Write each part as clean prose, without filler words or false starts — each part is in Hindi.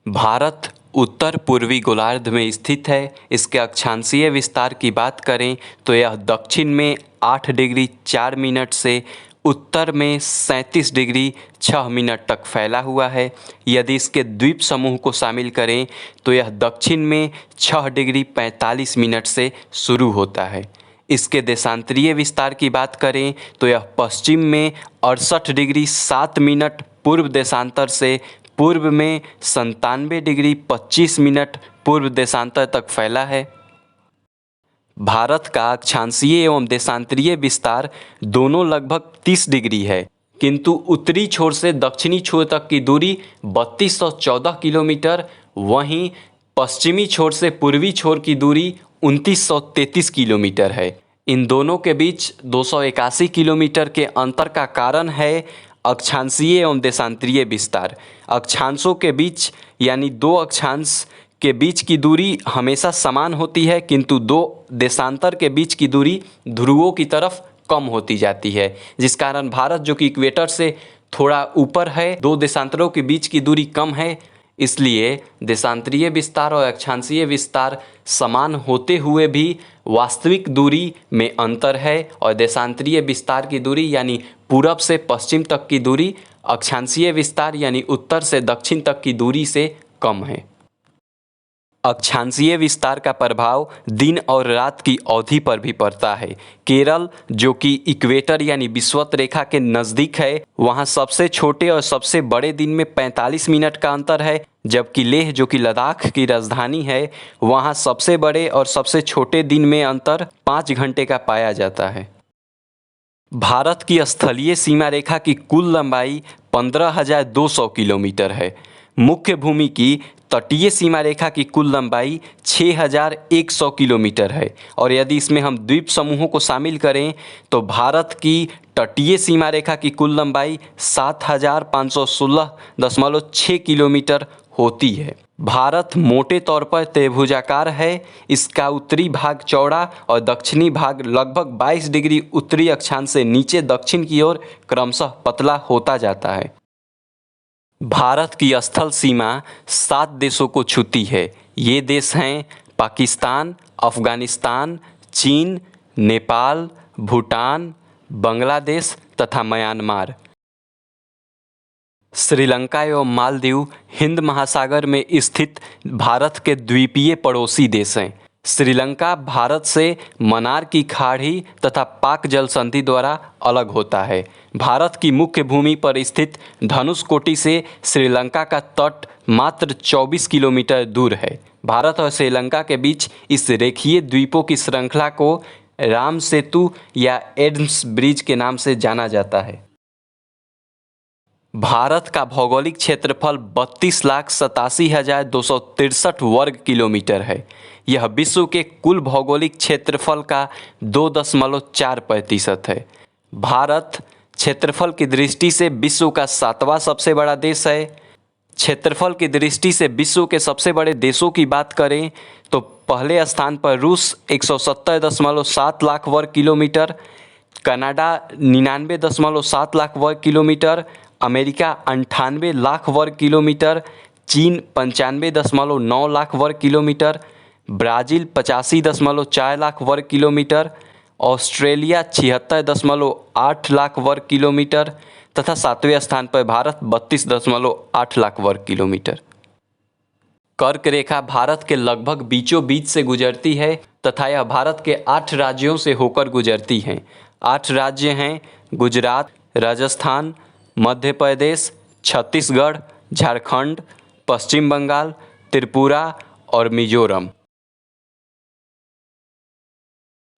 भारत उत्तर पूर्वी गोलार्ध में स्थित है। इसके अक्षांशीय विस्तार की बात करें तो यह दक्षिण में 8 डिग्री 4 मिनट से उत्तर में 37 डिग्री 6 मिनट तक फैला हुआ है। यदि इसके द्वीप समूह को शामिल करें तो यह दक्षिण में 6 डिग्री 45 मिनट से शुरू होता है। इसके देशांतरीय विस्तार की बात करें तो यह पश्चिम में 68 डिग्री 7 मिनट पूर्व देशांतर से पूर्व में 97 डिग्री 25 मिनट पूर्व देशांतर तक फैला है। भारत का अक्षांशीय एवं देशांतरीय विस्तार दोनों लगभग 30 डिग्री है, किंतु उत्तरी छोर से दक्षिणी छोर तक की दूरी 3214 किलोमीटर, वहीं पश्चिमी छोर से पूर्वी छोर की दूरी 2933 किलोमीटर है। इन दोनों के बीच 281 किलोमीटर के अंतर का कारण है अक्षांशीय एवं देशांतरीय विस्तार। अक्षांशों के बीच यानी दो अक्षांश के बीच की दूरी हमेशा समान होती है, किंतु दो देशांतर के बीच की दूरी ध्रुवों की तरफ कम होती जाती है, जिस कारण भारत जो कि इक्वेटर से थोड़ा ऊपर है, दो देशांतरों के बीच की दूरी कम है। इसलिए देशांतरीय विस्तार और अक्षांशीय विस्तार समान होते हुए भी वास्तविक दूरी में अंतर है, और देशांतरीय विस्तार की दूरी यानी पूरब से पश्चिम तक की दूरी अक्षांशीय विस्तार यानी उत्तर से दक्षिण तक की दूरी से कम है। अक्षांशीय विस्तार का प्रभाव दिन और रात की अवधि पर भी पड़ता है। केरल जो कि इक्वेटर यानी विषुवत रेखा के नज़दीक है, वहाँ सबसे छोटे और सबसे बड़े दिन में 45 मिनट का अंतर है, जबकि लेह जो कि लद्दाख की राजधानी है, वहाँ सबसे बड़े और सबसे छोटे दिन में अंतर 5 घंटे का पाया जाता है। भारत की स्थलीय सीमा रेखा की कुल लंबाई 15,200 किलोमीटर है। मुख्य भूमि की तटीय सीमा रेखा की कुल लंबाई 6,100 किलोमीटर है, और यदि इसमें हम द्वीप समूहों को शामिल करें तो भारत की तटीय सीमा रेखा की कुल लंबाई 7,516.6 किलोमीटर होती है। भारत मोटे तौर पर त्रिभुजाकार है। इसका उत्तरी भाग चौड़ा और दक्षिणी भाग लगभग 22 डिग्री उत्तरी अक्षांश से नीचे दक्षिण की ओर क्रमशः पतला होता जाता है। भारत की स्थल सीमा 7 देशों को छूती है। ये देश हैं पाकिस्तान, अफगानिस्तान, चीन, नेपाल, भूटान, बांग्लादेश तथा म्यांमार। श्रीलंका एवं मालदीव हिंद महासागर में स्थित भारत के द्वीपीय पड़ोसी देश हैं। श्रीलंका भारत से मन्नार की खाड़ी तथा पाक जल संधि द्वारा अलग होता है। भारत की मुख्य भूमि पर स्थित धनुषकोटी से श्रीलंका का तट मात्र 24 किलोमीटर दूर है। भारत और श्रीलंका के बीच इस रेखीय द्वीपों की श्रृंखला को राम सेतु या एडम्स ब्रिज के नाम से जाना जाता है। भारत का भौगोलिक क्षेत्रफल 32,87,263 वर्ग किलोमीटर है। यह विश्व के कुल भौगोलिक क्षेत्रफल का 2.4% है। भारत क्षेत्रफल की दृष्टि से विश्व का 7वां सबसे बड़ा देश है। क्षेत्रफल की दृष्टि से विश्व के सबसे बड़े देशों की बात करें तो पहले स्थान पर रूस 170.7 लाख वर्ग किलोमीटर, कनाडा 99.7 लाख वर्ग किलोमीटर, अमेरिका 98 लाख वर्ग किलोमीटर, चीन 95.9 लाख वर्ग किलोमीटर, ब्राज़ील 85.4 लाख वर्ग किलोमीटर, ऑस्ट्रेलिया 76.8 लाख वर्ग किलोमीटर तथा 7वें स्थान पर भारत 32.8 लाख वर्ग किलोमीटर। कर्क रेखा भारत के लगभग बीचों बीच से गुजरती है तथा यह भारत के 8 राज्यों से होकर गुजरती है। 8 राज्य हैं गुजरात, राजस्थान, मध्य प्रदेश, छत्तीसगढ़, झारखंड, पश्चिम बंगाल, त्रिपुरा और मिजोरम।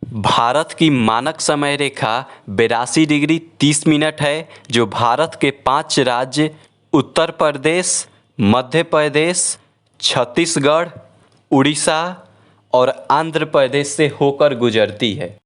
भारत की मानक समय रेखा 82 डिग्री 30 मिनट है, जो भारत के 5 राज्य उत्तर प्रदेश, मध्य प्रदेश, छत्तीसगढ़, उड़ीसा और आंध्र प्रदेश से होकर गुजरती है।